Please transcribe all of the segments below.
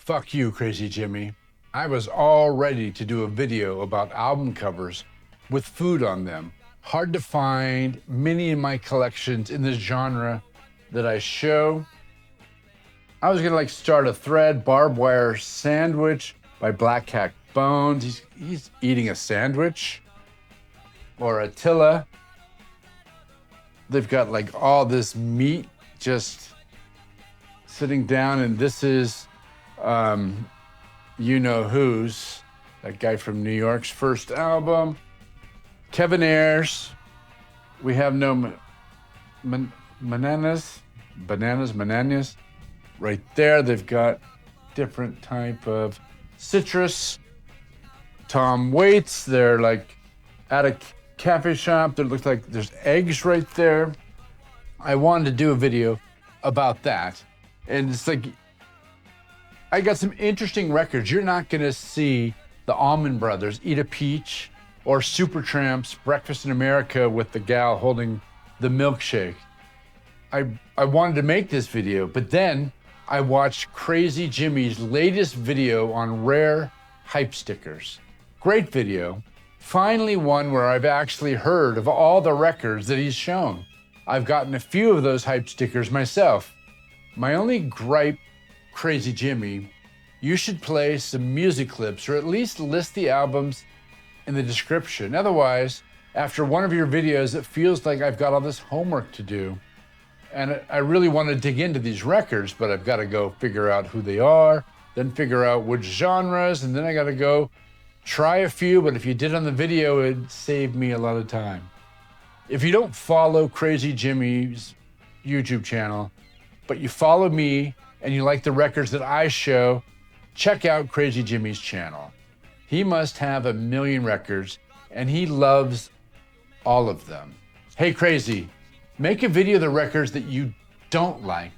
Fuck you, Crazy Jimmy. I was all ready to do a video about album covers with food on them. Hard to find many in my collections in this genre that I show. I was gonna start a thread, Barbwire Sandwich by Black Cat Bones. He's eating a sandwich. Or Attila. They've got all this meat just sitting down, and this is You Know Who's, that guy from New York's first album. Kevin Ayers. We have no Mananas. Right there, they've got different type of citrus. Tom Waits, they're at a cafe shop. There looks like there's eggs right there. I wanted to do a video about that. And it's I got some interesting records. You're not gonna see the Allman Brothers eat a peach or Supertramp's Breakfast in America with the gal holding the milkshake. I wanted to make this video, but then I watched Crazy Jimmy's latest video on rare hype stickers. Great video. Finally one where I've actually heard of all the records that he's shown. I've gotten a few of those hype stickers myself. My only gripe, Crazy Jimmy, you should play some music clips or at least list the albums in the description. Otherwise, after one of your videos, it feels like I've got all this homework to do. And I really want to dig into these records, but I've got to go figure out who they are, then figure out which genres, and then I got to go try a few, but if you did on the video, it'd save me a lot of time. If you don't follow Crazy Jimmy's YouTube channel, but you follow me and you like the records that I show, check out Crazy Jimmy's channel. He must have 1 million records and he loves all of them. Hey Crazy, make a video of the records that you don't like.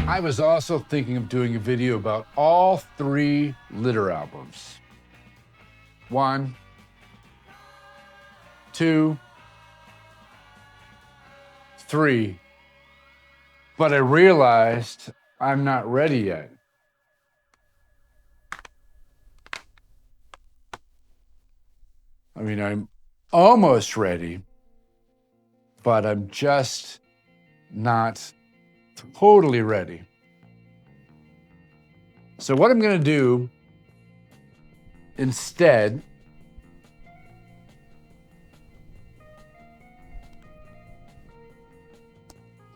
I was also thinking of doing a video about all 3 Litter albums. 1, 2, 3. But I realized I'm not ready yet. I mean, I'm almost ready, but I'm just not totally ready. So what I'm gonna do instead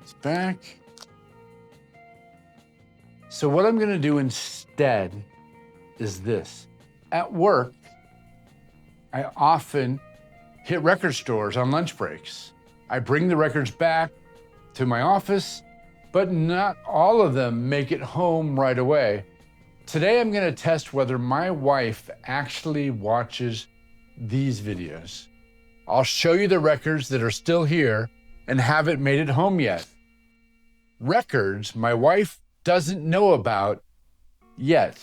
is back. So what I'm gonna do instead is this. At work, I often hit record stores on lunch breaks. I bring the records back to my office, but not all of them make it home right away. Today, I'm gonna test whether my wife actually watches these videos. I'll show you the records that are still here and haven't made it home yet. Records my wife doesn't know about yet.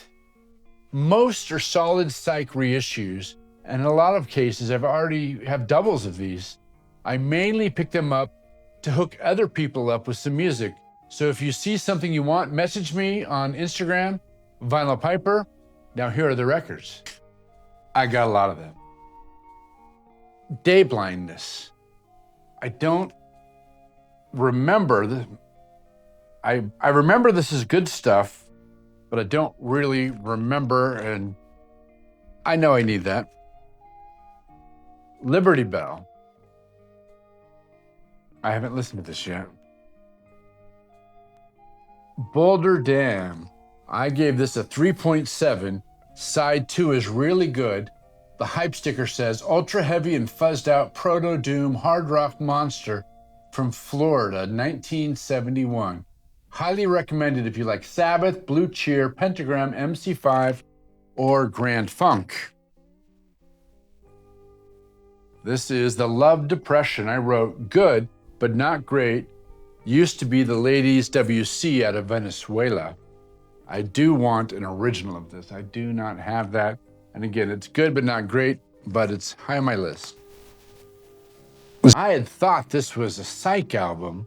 Most are solid psych reissues, and in a lot of cases, I've already have doubles of these. I mainly pick them up to hook other people up with some music. So if you see something you want, message me on Instagram, Vinyl Piper. Now here are the records. I got a lot of them. Day Blindness. I don't remember the. I remember this is good stuff, but I don't really remember, and I know I need that. Liberty Bell. I haven't listened to this yet. Boulder Dam. I gave this a 3.7. Side 2 is really good. The hype sticker says, ultra heavy and fuzzed out proto-doom hard rock monster from Florida, 1971. Highly recommended if you like Sabbath, Blue Cheer, Pentagram, MC5, or Grand Funk. This is The Love Depression. I wrote, good, but not great. Used to be the ladies' WC out of Venezuela. I do want an original of this. I do not have that. And again, it's good but not great, but it's high on my list. I had thought this was a psych album,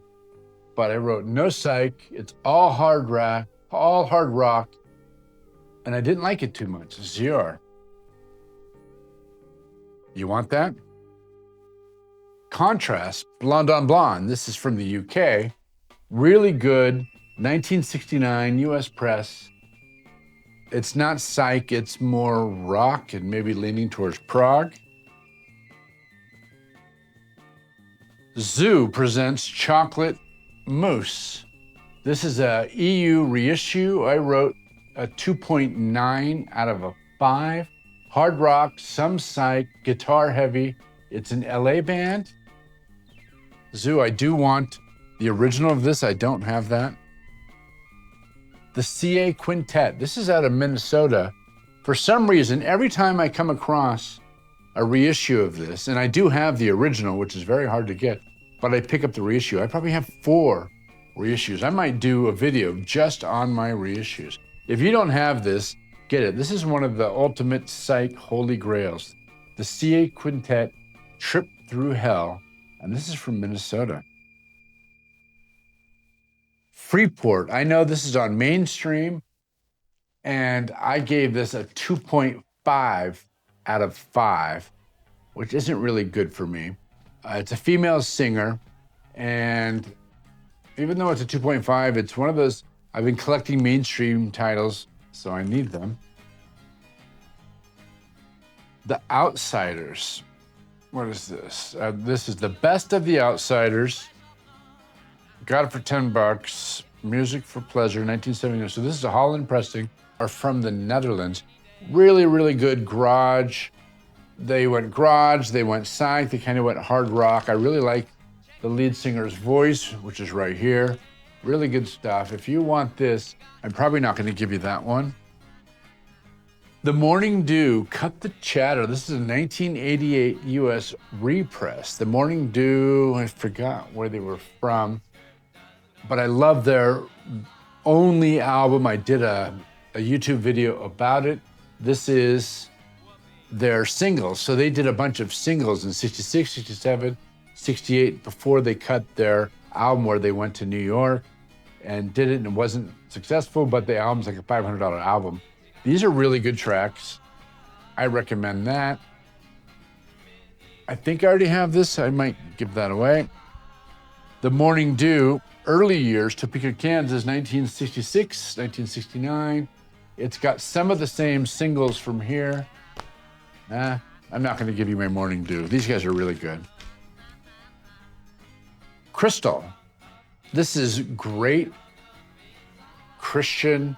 but I wrote no psych. It's all hard rock, and I didn't like it too much. Zior. You want that? Contrast, Blonde on Blonde. This is from the UK. Really good, 1969 US press. It's not psych, it's more rock and maybe leaning towards prog. Zoo presents Chocolate Mousse. This is a EU reissue. I wrote a 2.9 out of a 5. Hard rock, some psych, guitar heavy. It's an LA band. Zoo, I do want the original of this. I don't have that. The CA Quintet. This is out of Minnesota. For some reason, every time I come across a reissue of this, and I do have the original, which is very hard to get, but I pick up the reissue. I probably have 4 reissues. I might do a video just on my reissues. If you don't have this, get it. This is one of the ultimate psych holy grails. The CA Quintet, Trip Through Hell, and this is from Minnesota. Freeport, I know this is on mainstream, and I gave this a 2.5 out of 5, which isn't really good for me. It's a female singer, and even though it's a 2.5, it's one of those, I've been collecting mainstream titles, so I need them. The Outsiders. What is this? This is the best of the Outsiders. Got it for $10. Music for Pleasure, 1979. So this is a Holland pressing, are from the Netherlands. Really, really good garage. They went garage, they went psych, they kind of went hard rock. I really like the lead singer's voice, which is right here. Really good stuff. If you want this, I'm probably not going to give you that one. The Morning Dew, Cut the Chatter. This is a 1988 US repress. The Morning Dew, I forgot where they were from, but I love their only album. I did a YouTube video about it. This is their singles. So they did a bunch of singles in 66, 67, 68 before they cut their album where they went to New York and did it, and it wasn't successful, but the album's like a $500 album. These are really good tracks. I recommend that. I think I already have this. I might give that away. The Morning Dew, Early Years, Topeka, Kansas, 1966, 1969. It's got some of the same singles from here. I'm not gonna give you my Morning Dew. These guys are really good. Crystal. This is great Christian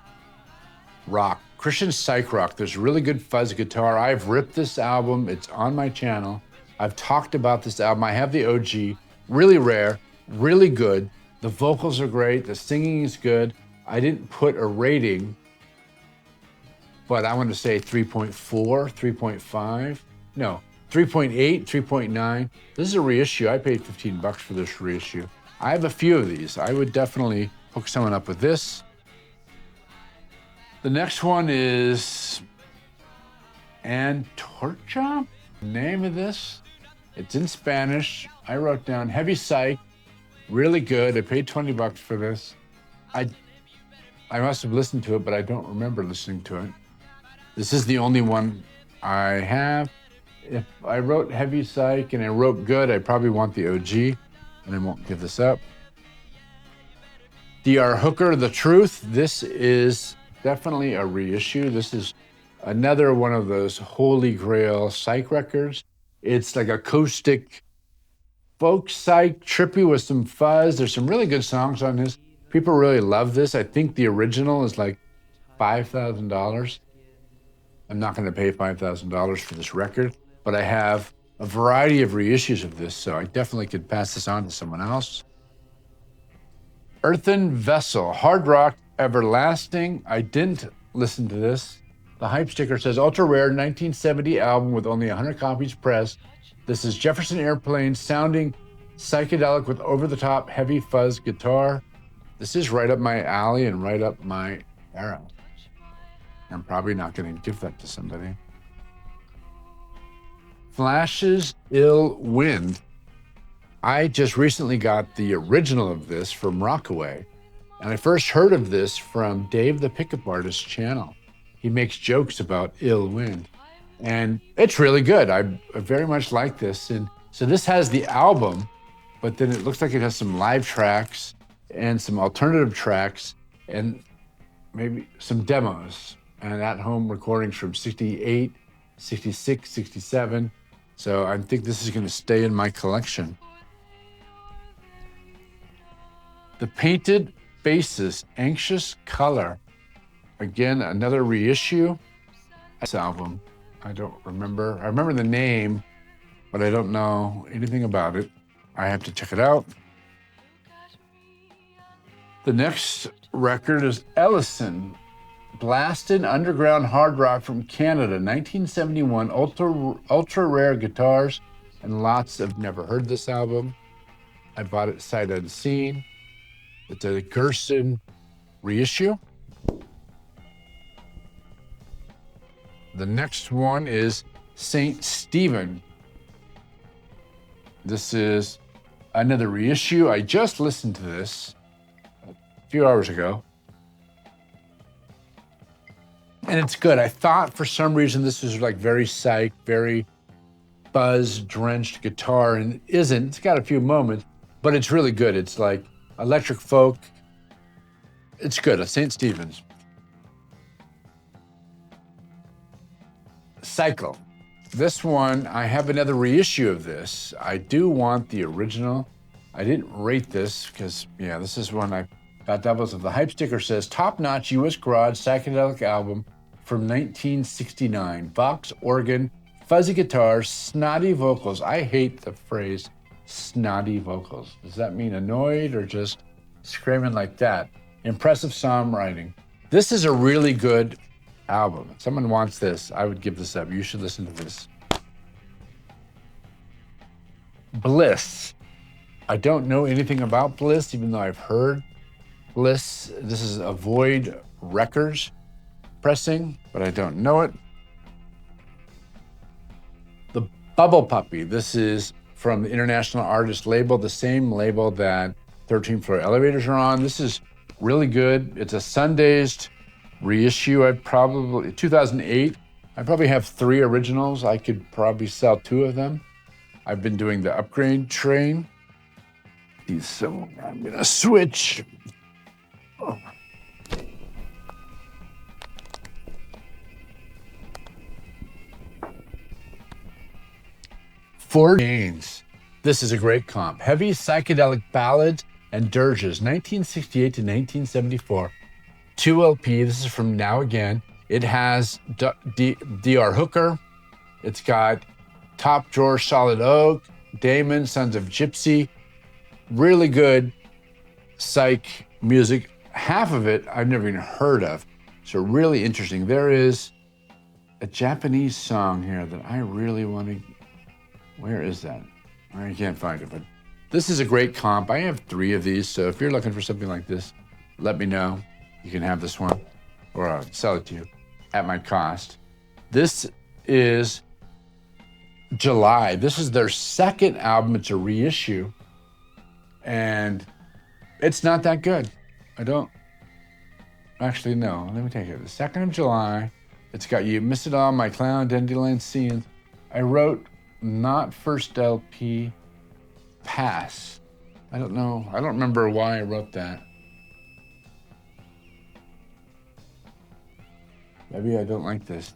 rock, Christian psych rock. There's really good fuzz guitar. I've ripped this album. It's on my channel. I've talked about this album. I have the OG, really rare, really good. The vocals are great. The singing is good. I didn't put a rating, but I want to say 3.4, 3.5. No, 3.8, 3.9. This is a reissue. I paid $15 for this reissue. I have a few of these. I would definitely hook someone up with this. The next one is Antorcha, name of this. It's in Spanish. I wrote down Heavy Psych, really good. I paid $20 for this. I must have listened to it, but I don't remember listening to it. This is the only one I have. If I wrote Heavy Psych and I wrote good, I probably want the OG, and I won't give this up. DR Hooker, The Truth. This is definitely a reissue. This is another one of those holy grail psych records. It's like acoustic folk psych, trippy with some fuzz. There's some really good songs on this. People really love this. I think the original is like $5,000. I'm not going to pay $5,000 for this record, but I have a variety of reissues of this, so I definitely could pass this on to someone else. Earthan Vessel, hard rock, everlasting. I didn't listen to this. The hype sticker says ultra rare 1970 album with only 100 copies pressed. This is Jefferson Airplane sounding psychedelic with over-the-top heavy fuzz guitar. This is right up my alley and right up my era. I'm probably not going to give that to somebody. Flash's Ill Wind. I just recently got the original of this from Rockaway, and I first heard of this from Dave the Pickup Artist channel. He makes jokes about Ill Wind, and it's really good. I very much like this. And so this has the album, but then it looks like it has some live tracks and some alternative tracks and maybe some demos and at-home recordings from 68, 66, 67. So I think this is going to stay in my collection. The Painted Faces, Anxious Color. Again, another reissue. This album, I don't remember. I remember the name, but I don't know anything about it. I have to check it out. The next record is Ellison, Blasted Underground Hard Rock from Canada, 1971, ultra rare guitars and lots of never heard this album. I bought it sight unseen. It's a Gerson reissue. The next one is St. Stephen. This is another reissue. I just listened to this a few hours ago. And it's good. I thought for some reason this was like very psych, very buzz-drenched guitar, and it isn't. It's got a few moments, but it's really good. It's like electric folk. It's good. St. Stephen's. Cycle. This one, I have another reissue of this. I do want the original. I didn't rate this because, yeah, this is one I got doubles of. The hype sticker says, top-notch U.S. garage psychedelic album from 1969. Vox organ, fuzzy guitars, snotty vocals. I hate the phrase snotty vocals. Does that mean annoyed or just screaming like that? Impressive songwriting. This is a really good album. If someone wants this, I would give this up. You should listen to this. Bliss. I don't know anything about Bliss, even though I've heard Bliss. This is a Void Records pressing, but I don't know it. The Bubble Puppy. This is from the International Artist label, the same label that 13th Floor Elevators are on. This is really good. It's a Sundazed reissue. 2008. I probably have 3 originals. I could probably sell 2 of them. I've been doing the upgrade train. So I'm gonna switch. Oh. Four Gains. This is a great comp. Heavy psychedelic ballads and dirges, 1968 to 1974. 2 LP. This is from Now Again. It has D.R. Hooker. It's got Top Drawer Solid Oak, Damon, Sons of Gypsy. Really good psych music. Half of it I've never even heard of. So really interesting. There is a Japanese song here that I really want to... Where is that? I can't find it, but this is a great comp. I have 3 of these, so if you're looking for something like this, let me know. You can have this one, or I'll sell it to you at my cost. This is July. This is their second album. It's a reissue, and it's not that good. I don't actually know. Let me take it. The 2nd of July. It's got You Miss It All, My Clown, Dandelion Scenes. I wrote not first LP, pass. I don't know. I don't remember why I wrote that. Maybe I don't like this.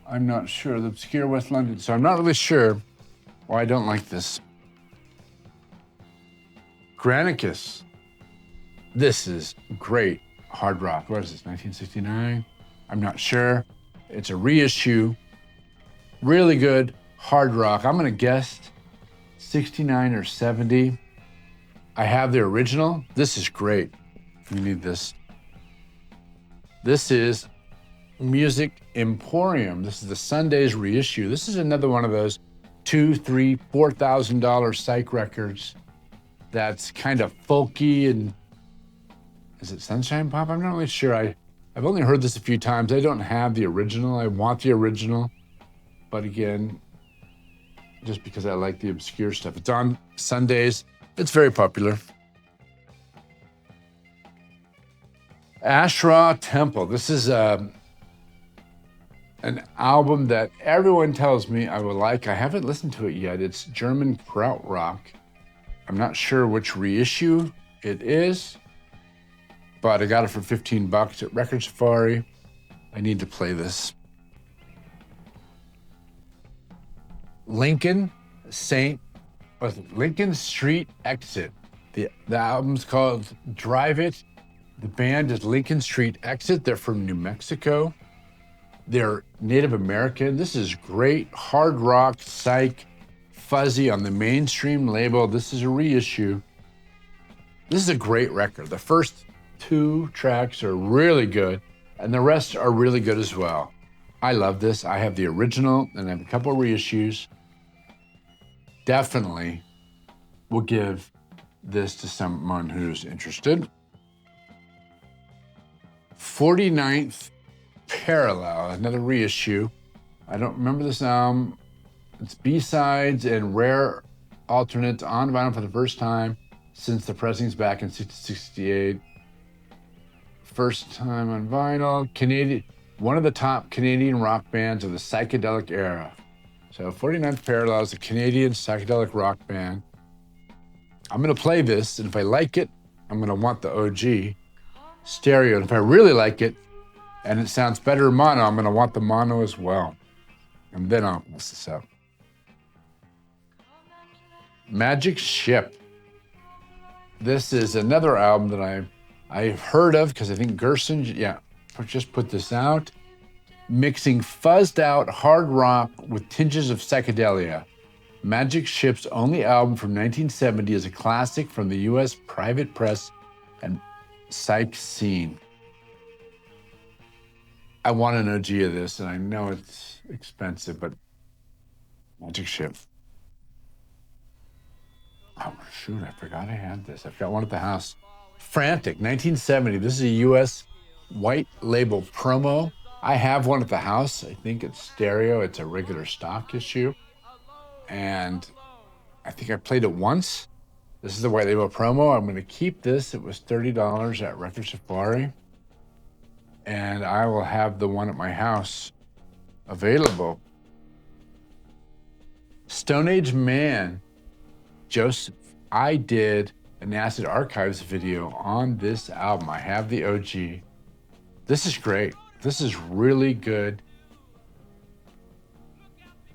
I'm not sure. The Obscure West London. So I'm not really sure why I don't like this. Granicus. This is great hard rock. What is this, 1969? I'm not sure. It's a reissue. Really good hard rock. I'm gonna guess 69 or 70. I have the original. This is great. You need this. This is Music Emporium. This is the Sunday's reissue. This is another one of those $2,000, $3,000, $4,000 psych records that's kind of folky Is it Sunshine Pop? I'm not really sure. I've only heard this a few times. I don't have the original. I want the original. But again, just because I like the obscure stuff. It's on Sundays. It's very popular. Ashra Temple. This is an album that everyone tells me I will like. I haven't listened to it yet. It's German krautrock. I'm not sure which reissue it is, but I got it for $15 at Record Safari. I need to play this. Lincoln Street Exit. The album's called Drive It. The band is Lincoln Street Exit. They're from New Mexico. They're Native American. This is great hard rock, psych, fuzzy on the mainstream label. This is a reissue. This is a great record. The first 2 tracks are really good, and the rest are really good as well. I love this. I have the original, and I have a couple of reissues. Definitely will give this to someone who's interested. 49th Parallel, another reissue. I don't remember this album. It's B-sides and rare alternates on vinyl for the first time since the pressings back in 1968. First time on vinyl. Canadian, one of the top Canadian rock bands of the psychedelic era. So 49th Parallel is a Canadian psychedelic rock band. I'm gonna play this, and if I like it, I'm gonna want the OG stereo. And if I really like it, and it sounds better in mono, I'm gonna want the mono as well. And then I'll mess this up. Magic Ship. This is another album that I've heard of because I think Gerson, just put this out. Mixing fuzzed out hard rock with tinges of psychedelia. Magic Ship's only album from 1970 is a classic from the US private press and psych scene. I want an OG of this, and I know it's expensive, but Magic Ship. Oh, shoot, I forgot I had this. I've got one at the house. Frantic, 1970. This is a US white label promo. I have one at the house. I think it's stereo. It's a regular stock issue. And I think I played it once. This is the white label promo. I'm going to keep this. It was $30 at Record Safari. And I will have the one at my house available. Stone Age Man, Joseph. I did an Acid Archives video on this album. I have the OG. This is great. This is really good.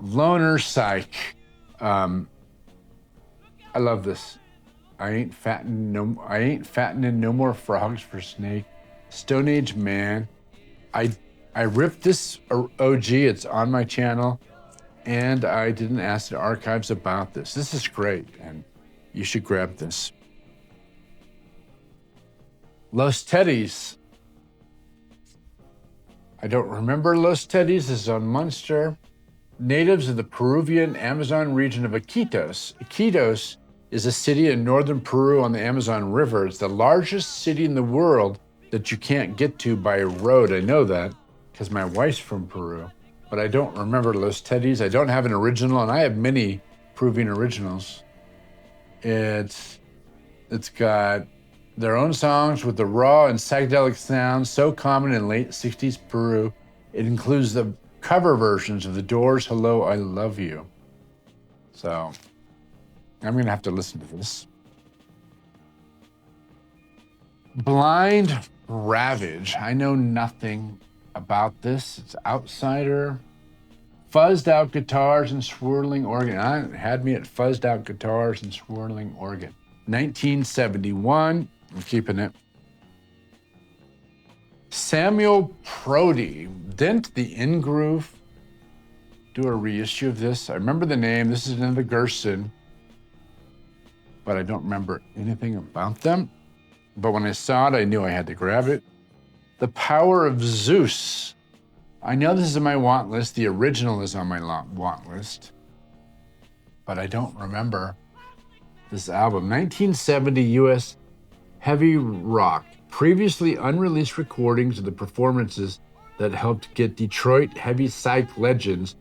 Loner Psych. I love this. I ain't fattening no more frogs for Snake. Stone Age Man. I ripped this OG. It's on my channel, and I did an Acid Archives about this. This is great, and you should grab this. Los Teddies. I don't remember Los Teddies. This is on Munster. Natives of the Peruvian Amazon region of Iquitos. Iquitos is a city in northern Peru on the Amazon River. It's the largest city in the world that you can't get to by road. I know that because my wife's from Peru, but I don't remember Los Teddies. I don't have an original, and I have many Peruvian originals. It's got their own songs with the raw and psychedelic sounds so common in late 60s Peru. It includes the cover versions of The Doors' Hello, I Love You. So I'm gonna have to listen to this. Blind Ravage. I know nothing about this. It's outsider. Fuzzed out guitars and swirling organ. I had me at fuzzed out guitars and swirling organ. 1971. I'm keeping it. Samuel Prodi. Didn't the In-Groove do a reissue of this? I remember the name. This is another Gerson, but I don't remember anything about them. But when I saw it, I knew I had to grab it. The Power of Zeus. I know this is on my want list. The original is on my want list, but I don't remember this album. 1970 US heavy rock, previously unreleased recordings of the performances that helped get Detroit heavy psych legends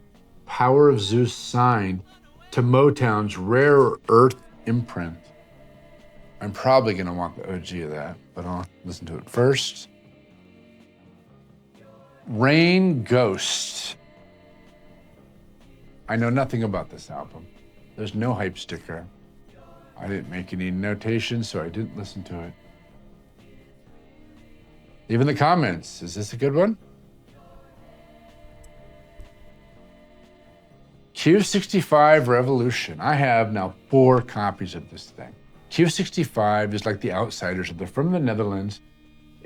Power of Zeus signed to Motown's Rare Earth imprint. I'm probably going to want the OG of that, but I'll listen to it first. Rain Ghost. I know nothing about this album. There's no hype sticker. I didn't make any notations, so I didn't listen to it. Leave in the comments. Is this a good one? Q65 Revolution. I have now 4 copies of this thing. Q65 is like the Outsiders. They're from the Netherlands,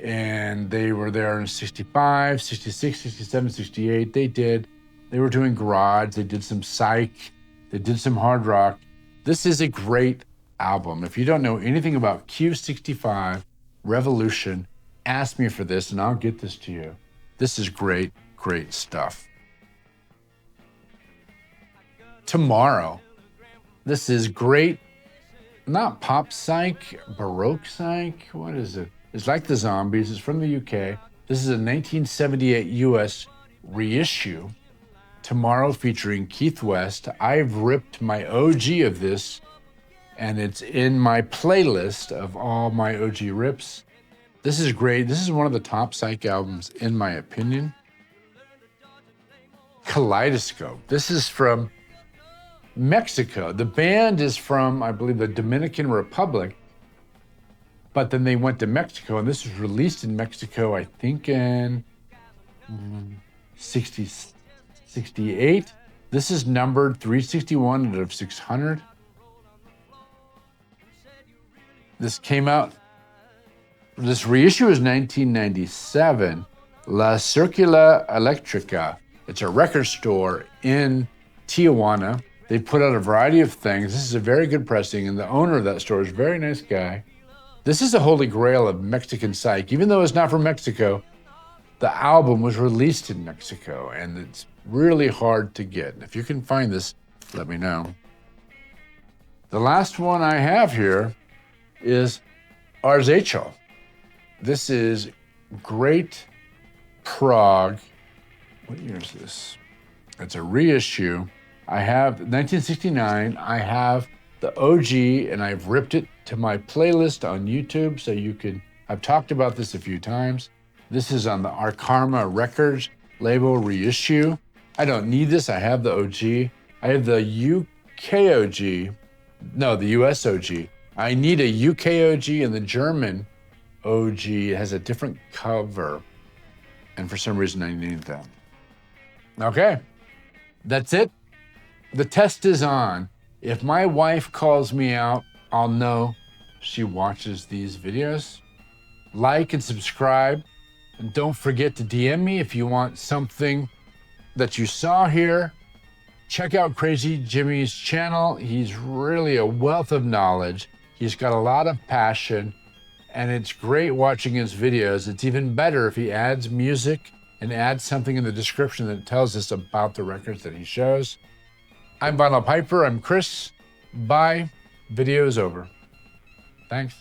and they were there in 65, 66, 67, 68. They were doing garage. They did some psych. They did some hard rock. This is a great album. If you don't know anything about Q65 Revolution, ask me for this and I'll get this to you. This is great, great stuff. Tomorrow. This is great, not pop psych, baroque psych. What is it? It's like the Zombies. It's from the UK. This is a 1978 US reissue. Tomorrow featuring Keith West. I've ripped my OG of this, and it's in my playlist of all my OG rips. This is great. This is one of the top psych albums, in my opinion. Kaleidoscope. This is from Mexico. The band is from, I believe, the Dominican Republic, but then they went to Mexico, and this was released in Mexico, I think in 68. This is numbered 361 out of 600. This came out, this reissue is 1997, La Circula Electrica. It's a record store in Tijuana. They put out a variety of things. This is a very good pressing, and the owner of that store is a very nice guy. This is the holy grail of Mexican psych. Even though it's not from Mexico, the album was released in Mexico, and it's really hard to get. If you can find this, let me know. The last one I have here is Arzachel. This is great prog. What year is this? It's a reissue. I have 1969. I have the OG, and I've ripped it to my playlist on YouTube, so you can. I've talked about this a few times. This is on the Our Karma Records label reissue. I don't need this. I have the OG. I have the UK OG. No, the US OG. I need a UK OG, and the German OG has a different cover, and for some reason I need that. Okay, that's it. The test is on. If my wife calls me out, I'll know she watches these videos. Like and subscribe. And don't forget to DM me if you want something that you saw here. Check out Crazy Jimmy's channel. He's really a wealth of knowledge. He's got a lot of passion, and it's great watching his videos. It's even better if he adds music and adds something in the description that tells us about the records that he shows. I'm Vinyl Piper. I'm Chris. Bye. Video is over. Thanks.